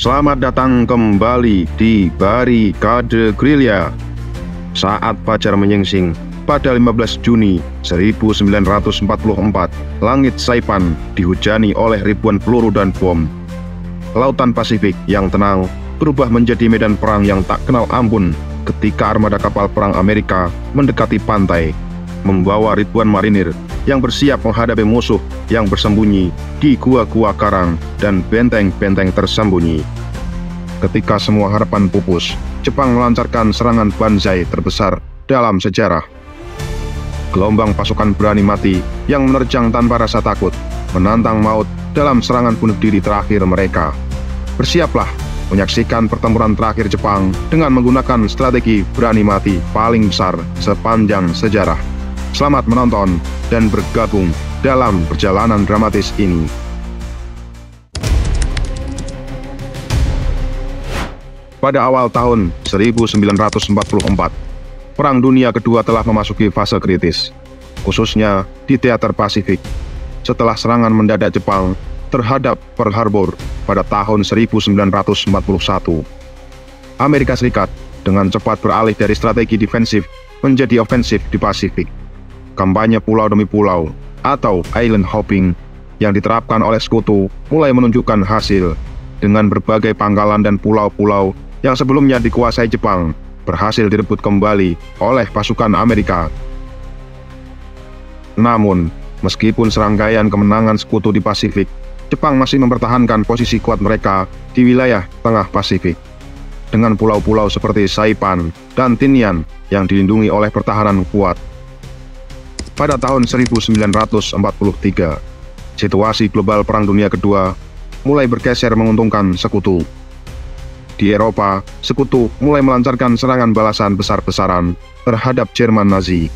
Selamat datang kembali di Barikade Gerilya. Saat fajar menyingsing pada 15 Juni 1944, langit Saipan dihujani oleh ribuan peluru dan bom. Lautan Pasifik yang tenang berubah menjadi medan perang yang tak kenal ampun ketika armada kapal perang Amerika mendekati pantai, membawa ribuan marinir yang bersiap menghadapi musuh yang bersembunyi di gua-gua karang dan benteng-benteng tersembunyi. Ketika semua harapan pupus, Jepang melancarkan serangan Banzai terbesar dalam sejarah. Gelombang pasukan berani mati yang menerjang tanpa rasa takut, menantang maut dalam serangan bunuh diri terakhir mereka. Bersiaplah menyaksikan pertempuran terakhir Jepang dengan menggunakan strategi berani mati paling besar sepanjang sejarah. Selamat menonton dan bergabung dalam perjalanan dramatis ini. Pada awal tahun 1944, Perang Dunia Kedua telah memasuki fase kritis, khususnya di teater Pasifik, setelah serangan mendadak Jepang terhadap Pearl Harbor pada tahun 1941. Amerika Serikat dengan cepat beralih dari strategi defensif menjadi ofensif di Pasifik. Kampanye pulau demi pulau atau island hopping yang diterapkan oleh sekutu mulai menunjukkan hasil, dengan berbagai pangkalan dan pulau-pulau yang sebelumnya dikuasai Jepang berhasil direbut kembali oleh pasukan Amerika. Namun, meskipun serangkaian kemenangan sekutu di Pasifik, Jepang masih mempertahankan posisi kuat mereka di wilayah tengah Pasifik, dengan pulau-pulau seperti Saipan dan Tinian yang dilindungi oleh pertahanan kuat. Pada tahun 1943, situasi global Perang Dunia Kedua mulai bergeser menguntungkan sekutu. Di Eropa, sekutu mulai melancarkan serangan balasan besar-besaran terhadap Jerman Nazi.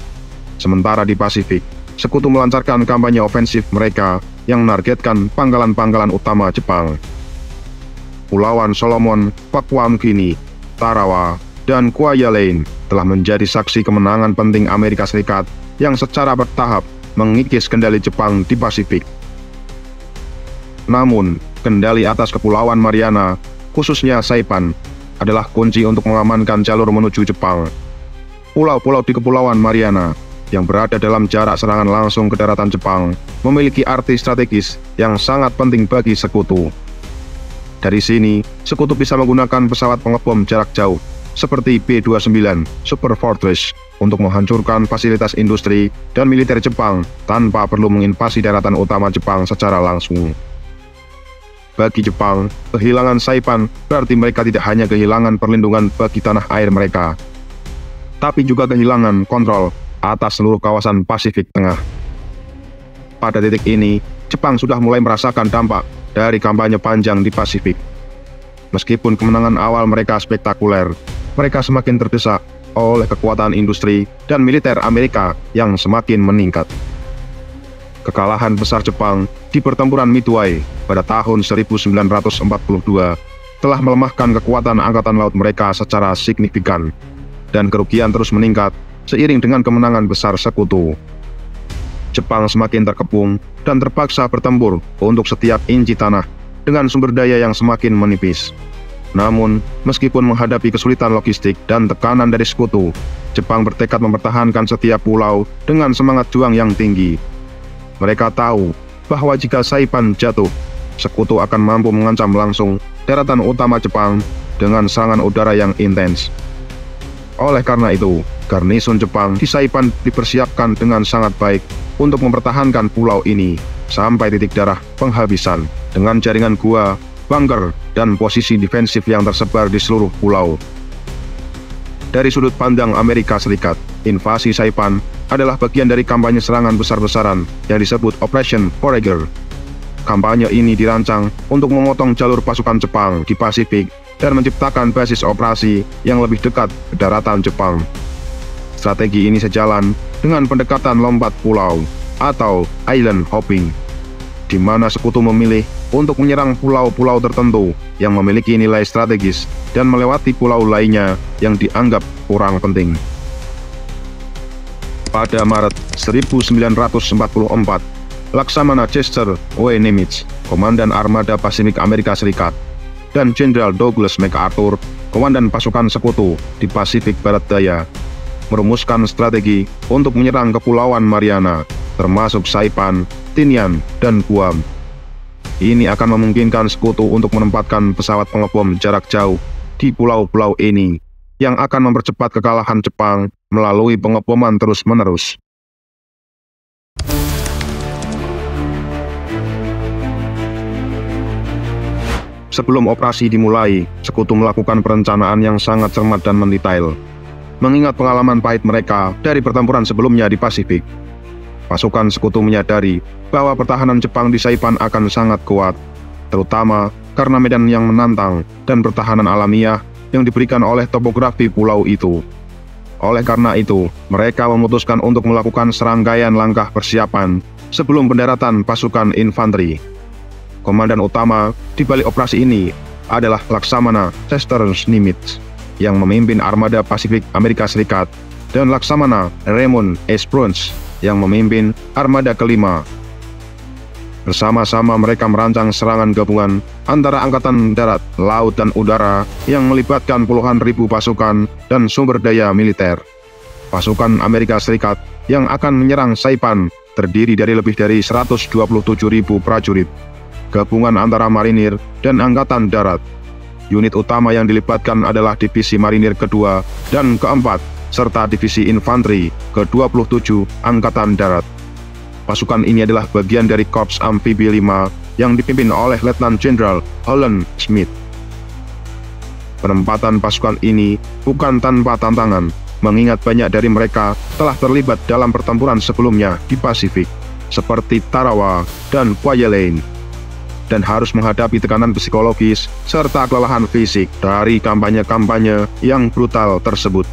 Sementara di Pasifik, sekutu melancarkan kampanye ofensif mereka yang menargetkan pangkalan-pangkalan utama Jepang. Pulauan Solomon, Papua Nugini, Tarawa, dan Kwajalein telah menjadi saksi kemenangan penting Amerika Serikat yang secara bertahap mengikis kendali Jepang di Pasifik. Namun, kendali atas Kepulauan Mariana, khususnya Saipan, adalah kunci untuk mengamankan jalur menuju Jepang. Pulau-pulau di Kepulauan Mariana yang berada dalam jarak serangan langsung ke daratan Jepang memiliki arti strategis yang sangat penting bagi sekutu. Dari sini, sekutu bisa menggunakan pesawat pengebom jarak jauh seperti B-29 Super Fortress untuk menghancurkan fasilitas industri dan militer Jepang tanpa perlu menginvasi daratan utama Jepang secara langsung. Bagi Jepang, kehilangan Saipan berarti mereka tidak hanya kehilangan perlindungan bagi tanah air mereka, tapi juga kehilangan kontrol atas seluruh kawasan Pasifik Tengah. Pada titik ini, Jepang sudah mulai merasakan dampak dari kampanye panjang di Pasifik. Meskipun kemenangan awal mereka spektakuler, mereka semakin terdesak oleh kekuatan industri dan militer Amerika yang semakin meningkat. Kekalahan besar Jepang di pertempuran Midway pada tahun 1942 telah melemahkan kekuatan angkatan laut mereka secara signifikan, dan kerugian terus meningkat seiring dengan kemenangan besar sekutu. Jepang semakin terkepung dan terpaksa bertempur untuk setiap inci tanah dengan sumber daya yang semakin menipis. Namun, meskipun menghadapi kesulitan logistik dan tekanan dari sekutu, Jepang bertekad mempertahankan setiap pulau dengan semangat juang yang tinggi. Mereka tahu bahwa jika Saipan jatuh, sekutu akan mampu mengancam langsung daratan utama Jepang dengan serangan udara yang intens. Oleh karena itu, garnison Jepang di Saipan dipersiapkan dengan sangat baik untuk mempertahankan pulau ini sampai titik darah penghabisan dengan jaringan gua, bunker, dan posisi defensif yang tersebar di seluruh pulau. Dari sudut pandang Amerika Serikat, invasi Saipan adalah bagian dari kampanye serangan besar-besaran yang disebut Operation Forager. Kampanye ini dirancang untuk memotong jalur pasukan Jepang di Pasifik dan menciptakan basis operasi yang lebih dekat ke daratan Jepang. Strategi ini sejalan dengan pendekatan lompat pulau atau island hopping, di mana sekutu memilih untuk menyerang pulau-pulau tertentu yang memiliki nilai strategis dan melewati pulau lainnya yang dianggap kurang penting. Pada Maret 1944, Laksamana Chester W. Nimitz, Komandan Armada Pasifik Amerika Serikat, dan Jenderal Douglas MacArthur, komandan pasukan sekutu di Pasifik Barat Daya, merumuskan strategi untuk menyerang Kepulauan Mariana, termasuk Saipan, Tinian, dan Guam. Ini akan memungkinkan sekutu untuk menempatkan pesawat pengebom jarak jauh di pulau-pulau ini, yang akan mempercepat kekalahan Jepang melalui pengeboman terus-menerus. Sebelum operasi dimulai, sekutu melakukan perencanaan yang sangat cermat dan mendetail. Mengingat pengalaman pahit mereka dari pertempuran sebelumnya di Pasifik, pasukan sekutu menyadari bahwa pertahanan Jepang di Saipan akan sangat kuat, terutama karena medan yang menantang dan pertahanan alamiah yang diberikan oleh topografi pulau itu. Oleh karena itu, mereka memutuskan untuk melakukan serangkaian langkah persiapan sebelum pendaratan pasukan infanteri. Komandan utama di balik operasi ini adalah Laksamana Chester Nimitz yang memimpin armada Pasifik Amerika Serikat, dan Laksamana Raymond S. Bruns yang memimpin armada kelima. Bersama-sama mereka merancang serangan gabungan antara angkatan darat, laut, dan udara yang melibatkan puluhan ribu pasukan dan sumber daya militer. Pasukan Amerika Serikat yang akan menyerang Saipan terdiri dari lebih dari 127.000 prajurit, gabungan antara marinir dan angkatan darat. Unit utama yang dilibatkan adalah Divisi Marinir kedua dan keempat, serta Divisi Infanteri ke-27 Angkatan Darat. Pasukan ini adalah bagian dari Korps Amfibi 5 yang dipimpin oleh Letnan Jenderal Holland Smith. Penempatan pasukan ini bukan tanpa tantangan, mengingat banyak dari mereka telah terlibat dalam pertempuran sebelumnya di Pasifik, seperti Tarawa dan Kwajalein, dan harus menghadapi tekanan psikologis serta kelelahan fisik dari kampanye-kampanye yang brutal tersebut.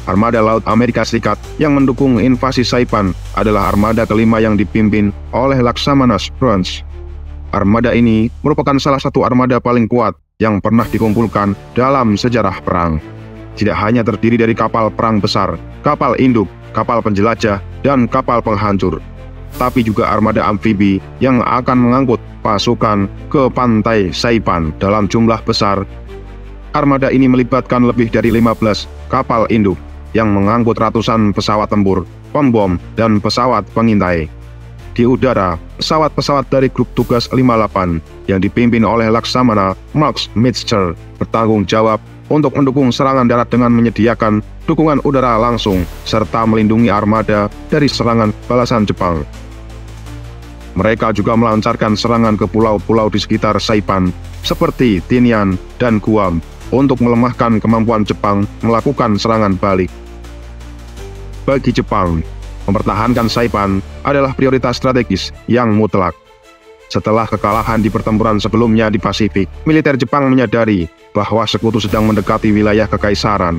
Armada Laut Amerika Serikat yang mendukung invasi Saipan adalah armada kelima yang dipimpin oleh Laksamana Bruns. Armada ini merupakan salah satu armada paling kuat yang pernah dikumpulkan dalam sejarah perang. Tidak hanya terdiri dari kapal perang besar, kapal induk, kapal penjelajah, dan kapal penghancur, tapi juga armada amfibi yang akan mengangkut pasukan ke pantai Saipan dalam jumlah besar. Armada ini melibatkan lebih dari 15 kapal induk yang mengangkut ratusan pesawat tempur, pembom, dan pesawat pengintai. Di udara, pesawat-pesawat dari grup tugas 58 yang dipimpin oleh Laksamana Max Mitzger bertanggung jawab untuk mendukung serangan darat dengan menyediakan dukungan udara langsung serta melindungi armada dari serangan balasan Jepang. Mereka juga melancarkan serangan ke pulau-pulau di sekitar Saipan seperti Tinian dan Guam untuk melemahkan kemampuan Jepang melakukan serangan balik. Bagi Jepang, mempertahankan Saipan adalah prioritas strategis yang mutlak. Setelah kekalahan di pertempuran sebelumnya di Pasifik, militer Jepang menyadari bahwa sekutu sedang mendekati wilayah kekaisaran.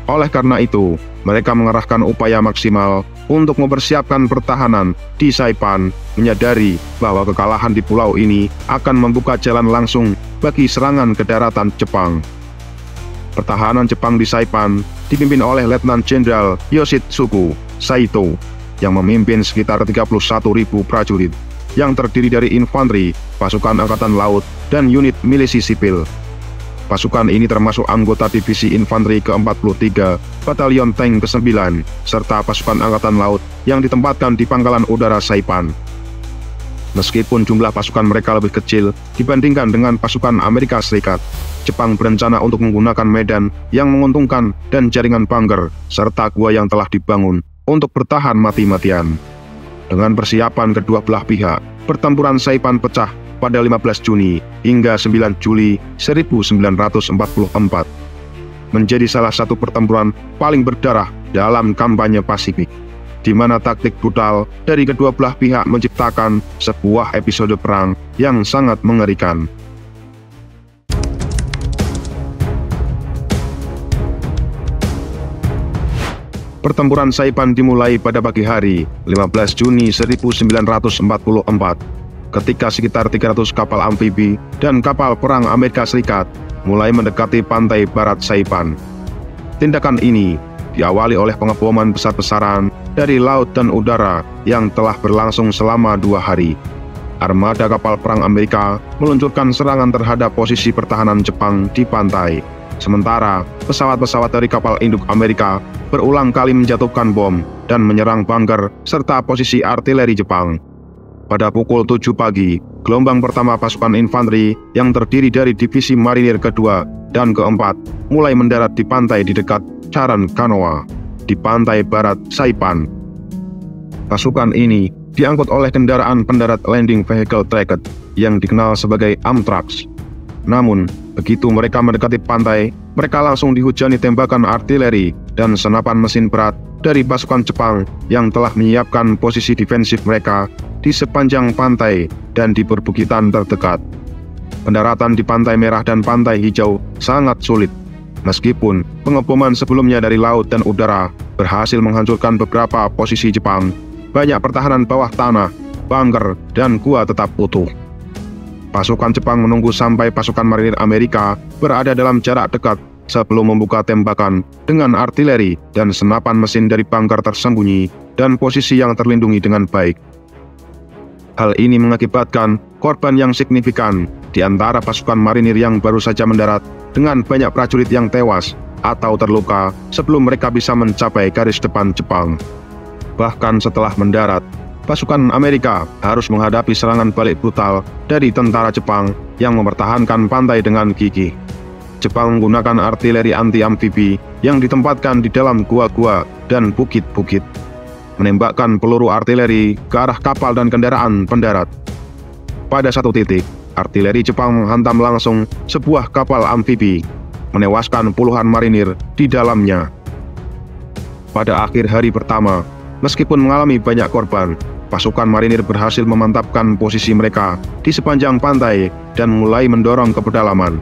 Oleh karena itu, mereka mengerahkan upaya maksimal untuk mempersiapkan pertahanan di Saipan, menyadari bahwa kekalahan di pulau ini akan membuka jalan langsung bagi serangan ke daratan Jepang. Pertahanan Jepang di Saipan dipimpin oleh Letnan Jenderal Yoshitsugu Saito yang memimpin sekitar 31.000 prajurit yang terdiri dari infanteri, pasukan angkatan laut, dan unit milisi sipil. Pasukan ini termasuk anggota Divisi Infanteri ke-43, Batalion Tank ke-9, serta pasukan angkatan laut yang ditempatkan di Pangkalan Udara Saipan. Meskipun jumlah pasukan mereka lebih kecil dibandingkan dengan pasukan Amerika Serikat, Jepang berencana untuk menggunakan medan yang menguntungkan dan jaringan bunker serta gua yang telah dibangun untuk bertahan mati-matian. Dengan persiapan kedua belah pihak, pertempuran Saipan pecah pada 15 Juni hingga 9 Juli 1944, menjadi salah satu pertempuran paling berdarah dalam kampanye Pasifik, di mana taktik brutal dari kedua belah pihak menciptakan sebuah episode perang yang sangat mengerikan. Pertempuran Saipan dimulai pada pagi hari 15 Juni 1944, ketika sekitar 300 kapal amfibi dan kapal perang Amerika Serikat mulai mendekati pantai barat Saipan. Tindakan ini diawali oleh pengeboman besar-besaran dari laut dan udara yang telah berlangsung selama 2 hari. armada kapal perang Amerika meluncurkan serangan terhadap posisi pertahanan Jepang di pantai. Sementara, pesawat-pesawat dari kapal induk Amerika berulang kali menjatuhkan bom dan menyerang bunker serta posisi artileri Jepang. Pada pukul 7 pagi, gelombang pertama pasukan infanteri yang terdiri dari divisi marinir kedua dan keempat mulai mendarat di pantai di dekat Charan Kanoa, di pantai barat Saipan. Pasukan ini diangkut oleh kendaraan pendarat landing vehicle tracked yang dikenal sebagai Amtrax. Namun, begitu mereka mendekati pantai, mereka langsung dihujani tembakan artileri dan senapan mesin berat dari pasukan Jepang yang telah menyiapkan posisi defensif mereka di sepanjang pantai dan di perbukitan terdekat. Pendaratan di Pantai Merah dan Pantai Hijau sangat sulit, meskipun pengeboman sebelumnya dari laut dan udara berhasil menghancurkan beberapa posisi Jepang. Banyak pertahanan bawah tanah, bunker, dan gua tetap utuh. Pasukan Jepang menunggu sampai pasukan marinir Amerika berada dalam jarak dekat sebelum membuka tembakan dengan artileri dan senapan mesin dari bunker tersembunyi dan posisi yang terlindungi dengan baik. Hal ini mengakibatkan korban yang signifikan di antara pasukan marinir yang baru saja mendarat, dengan banyak prajurit yang tewas atau terluka sebelum mereka bisa mencapai garis depan Jepang. Bahkan setelah mendarat, pasukan Amerika harus menghadapi serangan balik brutal dari tentara Jepang yang mempertahankan pantai dengan gigih. Jepang menggunakan artileri anti-amfibi yang ditempatkan di dalam gua-gua dan bukit-bukit, menembakkan peluru artileri ke arah kapal dan kendaraan pendarat. Pada satu titik, artileri Jepang menghantam langsung sebuah kapal amfibi, menewaskan puluhan marinir di dalamnya. Pada akhir hari pertama, meskipun mengalami banyak korban, pasukan marinir berhasil memantapkan posisi mereka di sepanjang pantai dan mulai mendorong ke pedalaman.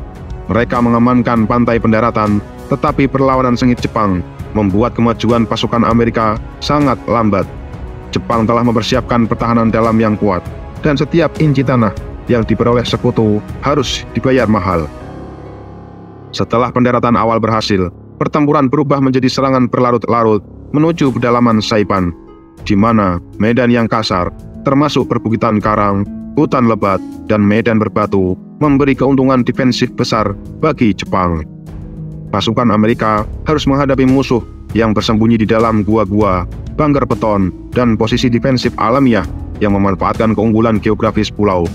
Mereka mengamankan pantai pendaratan, tetapi perlawanan sengit Jepang membuat kemajuan pasukan Amerika sangat lambat. Jepang telah mempersiapkan pertahanan dalam yang kuat, dan setiap inci tanah yang diperoleh sekutu harus dibayar mahal. Setelah pendaratan awal berhasil, pertempuran berubah menjadi serangan berlarut-larut menuju pedalaman Saipan, di mana medan yang kasar, termasuk perbukitan karang, hutan lebat, dan medan berbatu, memberi keuntungan defensif besar bagi Jepang. Pasukan Amerika harus menghadapi musuh yang bersembunyi di dalam gua-gua, bunker beton, dan posisi defensif alamiah yang memanfaatkan keunggulan geografis pulau.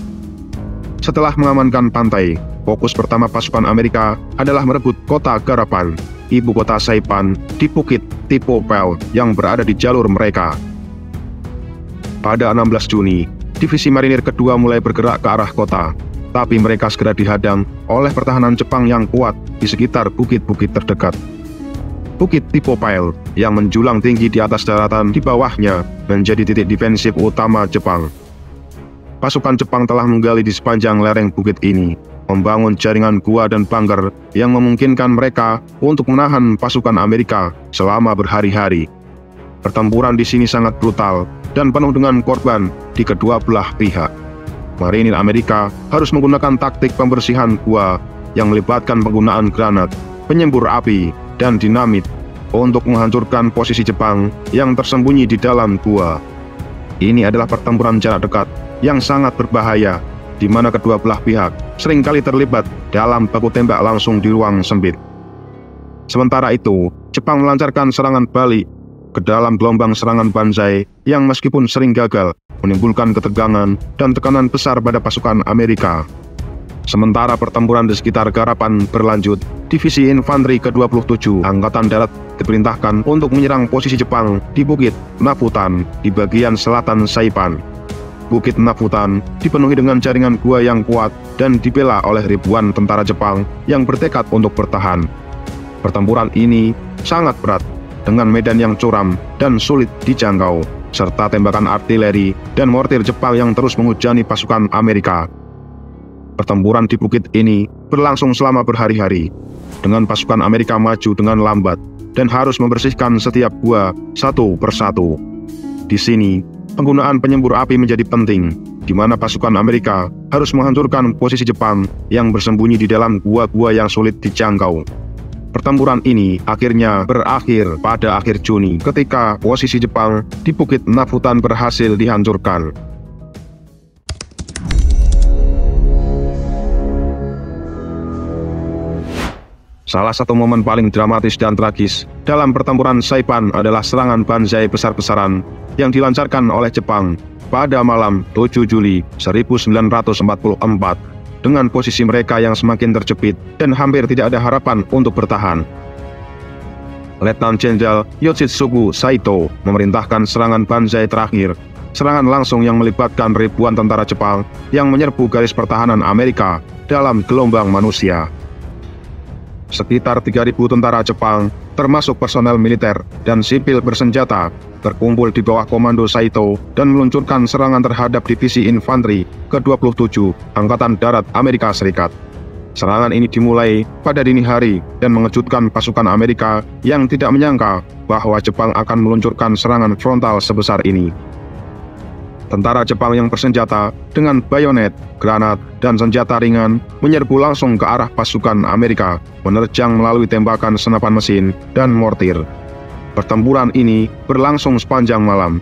Setelah mengamankan pantai, fokus pertama pasukan Amerika adalah merebut kota Garapan, ibu kota Saipan, di bukit Tipopel yang berada di jalur mereka. Pada 16 Juni, divisi marinir kedua mulai bergerak ke arah kota, tapi mereka segera dihadang oleh pertahanan Jepang yang kuat di sekitar bukit-bukit terdekat. Bukit Tipopel yang menjulang tinggi di atas daratan di bawahnya menjadi titik defensif utama Jepang. Pasukan Jepang telah menggali di sepanjang lereng bukit ini, membangun jaringan gua dan bunker yang memungkinkan mereka untuk menahan pasukan Amerika selama berhari-hari. Pertempuran di sini sangat brutal dan penuh dengan korban di kedua belah pihak. Marinir Amerika harus menggunakan taktik pembersihan gua yang melibatkan penggunaan granat, penyembur api, dan dinamit untuk menghancurkan posisi Jepang yang tersembunyi di dalam gua. Ini adalah pertempuran jarak dekat yang sangat berbahaya, di mana kedua belah pihak seringkali terlibat dalam baku tembak langsung di ruang sempit. Sementara itu, Jepang melancarkan serangan balik ke dalam gelombang serangan Banzai yang meskipun sering gagal, menimbulkan ketegangan dan tekanan besar pada pasukan Amerika. Sementara pertempuran di sekitar Garapan berlanjut, divisi infanteri ke-27 Angkatan Darat diperintahkan untuk menyerang posisi Jepang di Bukit Nafutan di bagian selatan Saipan. Bukit Nafutan dipenuhi dengan jaringan gua yang kuat dan dibela oleh ribuan tentara Jepang yang bertekad untuk bertahan. Pertempuran ini sangat berat, dengan medan yang curam dan sulit dijangkau, serta tembakan artileri dan mortir Jepang yang terus menghujani pasukan Amerika. Pertempuran di bukit ini berlangsung selama berhari-hari, dengan pasukan Amerika maju dengan lambat dan harus membersihkan setiap gua satu persatu. Di sini, penggunaan penyembur api menjadi penting, di mana pasukan Amerika harus menghancurkan posisi Jepang yang bersembunyi di dalam gua-gua yang sulit dijangkau. Pertempuran ini akhirnya berakhir pada akhir Juni ketika posisi Jepang di Bukit Nafutan berhasil dihancurkan. Salah satu momen paling dramatis dan tragis dalam pertempuran Saipan adalah serangan Banzai besar-besaran yang dilancarkan oleh Jepang pada malam 7 Juli 1944 dengan posisi mereka yang semakin terjepit dan hampir tidak ada harapan untuk bertahan. Letnan Jenderal Yoshitsugu Saito memerintahkan serangan Banzai terakhir, serangan langsung yang melibatkan ribuan tentara Jepang yang menyerbu garis pertahanan Amerika dalam gelombang manusia. Sekitar 3.000 tentara Jepang, termasuk personel militer dan sipil bersenjata, berkumpul di bawah komando Saito dan meluncurkan serangan terhadap divisi infanteri ke-27 Angkatan Darat Amerika Serikat. Serangan ini dimulai pada dini hari dan mengejutkan pasukan Amerika yang tidak menyangka bahwa Jepang akan meluncurkan serangan frontal sebesar ini. Tentara Jepang yang bersenjata dengan bayonet, granat, dan senjata ringan menyerbu langsung ke arah pasukan Amerika, menerjang melalui tembakan senapan mesin dan mortir. Pertempuran ini berlangsung sepanjang malam,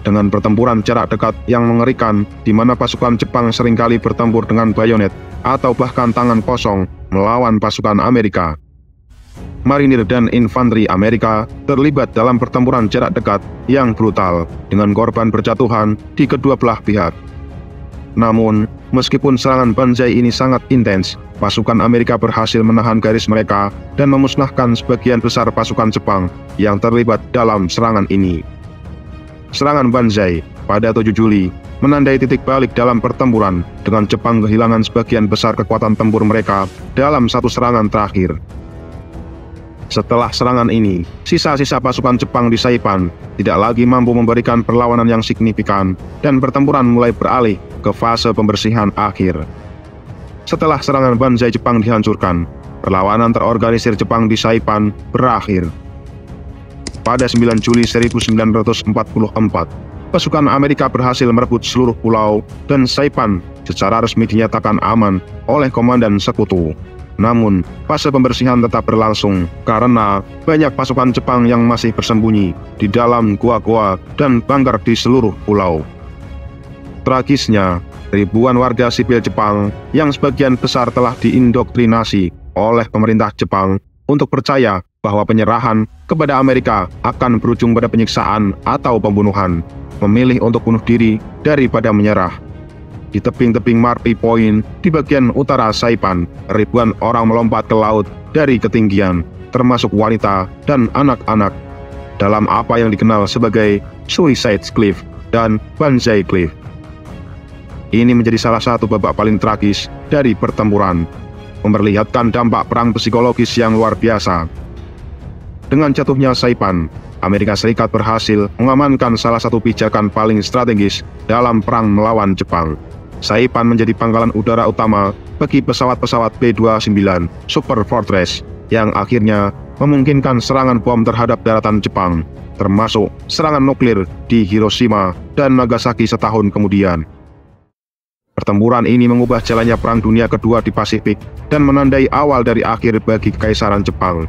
dengan pertempuran jarak dekat yang mengerikan di mana pasukan Jepang seringkali bertempur dengan bayonet atau bahkan tangan kosong melawan pasukan Amerika. Marinir dan infanteri Amerika terlibat dalam pertempuran jarak dekat yang brutal dengan korban berjatuhan di kedua belah pihak. Namun, meskipun serangan Banzai ini sangat intens, pasukan Amerika berhasil menahan garis mereka dan memusnahkan sebagian besar pasukan Jepang yang terlibat dalam serangan ini. Serangan Banzai pada 7 Juli menandai titik balik dalam pertempuran dengan Jepang kehilangan sebagian besar kekuatan tempur mereka dalam satu serangan terakhir. Setelah serangan ini, sisa-sisa pasukan Jepang di Saipan tidak lagi mampu memberikan perlawanan yang signifikan dan pertempuran mulai beralih ke fase pembersihan akhir. Setelah serangan Banzai Jepang dihancurkan, perlawanan terorganisir Jepang di Saipan berakhir. Pada 9 Juli 1944, pasukan Amerika berhasil merebut seluruh pulau dan Saipan secara resmi dinyatakan aman oleh Komandan Sekutu. Namun, fase pembersihan tetap berlangsung karena banyak pasukan Jepang yang masih bersembunyi di dalam gua-gua dan bangker di seluruh pulau. Tragisnya, ribuan warga sipil Jepang yang sebagian besar telah diindoktrinasi oleh pemerintah Jepang untuk percaya bahwa penyerahan kepada Amerika akan berujung pada penyiksaan atau pembunuhan, memilih untuk bunuh diri daripada menyerah. Di tebing-tebing Marpi Point di bagian utara Saipan, ribuan orang melompat ke laut dari ketinggian, termasuk wanita dan anak-anak, dalam apa yang dikenal sebagai Suicide Cliff dan Banzai Cliff. Ini menjadi salah satu babak paling tragis dari pertempuran, memperlihatkan dampak perang psikologis yang luar biasa. Dengan jatuhnya Saipan, Amerika Serikat berhasil mengamankan salah satu pijakan paling strategis dalam perang melawan Jepang. Saipan menjadi pangkalan udara utama bagi pesawat-pesawat B-29 Super Fortress yang akhirnya memungkinkan serangan bom terhadap daratan Jepang, termasuk serangan nuklir di Hiroshima dan Nagasaki setahun kemudian. Pertempuran ini mengubah jalannya Perang Dunia Kedua di Pasifik dan menandai awal dari akhir bagi Kekaisaran Jepang.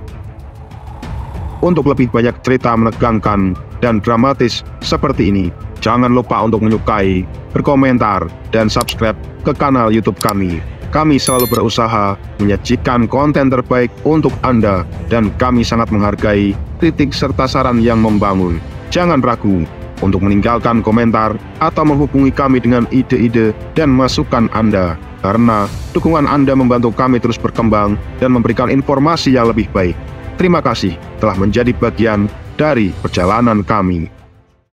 Untuk lebih banyak cerita menegangkan dan dramatis seperti ini, jangan lupa untuk menyukai, berkomentar, dan subscribe ke kanal YouTube kami. Kami selalu berusaha menyajikan konten terbaik untuk Anda, dan kami sangat menghargai kritik serta saran yang membangun. Jangan ragu untuk meninggalkan komentar atau menghubungi kami dengan ide-ide dan masukan Anda, karena dukungan Anda membantu kami terus berkembang dan memberikan informasi yang lebih baik. Terima kasih telah menjadi bagian dari perjalanan kami.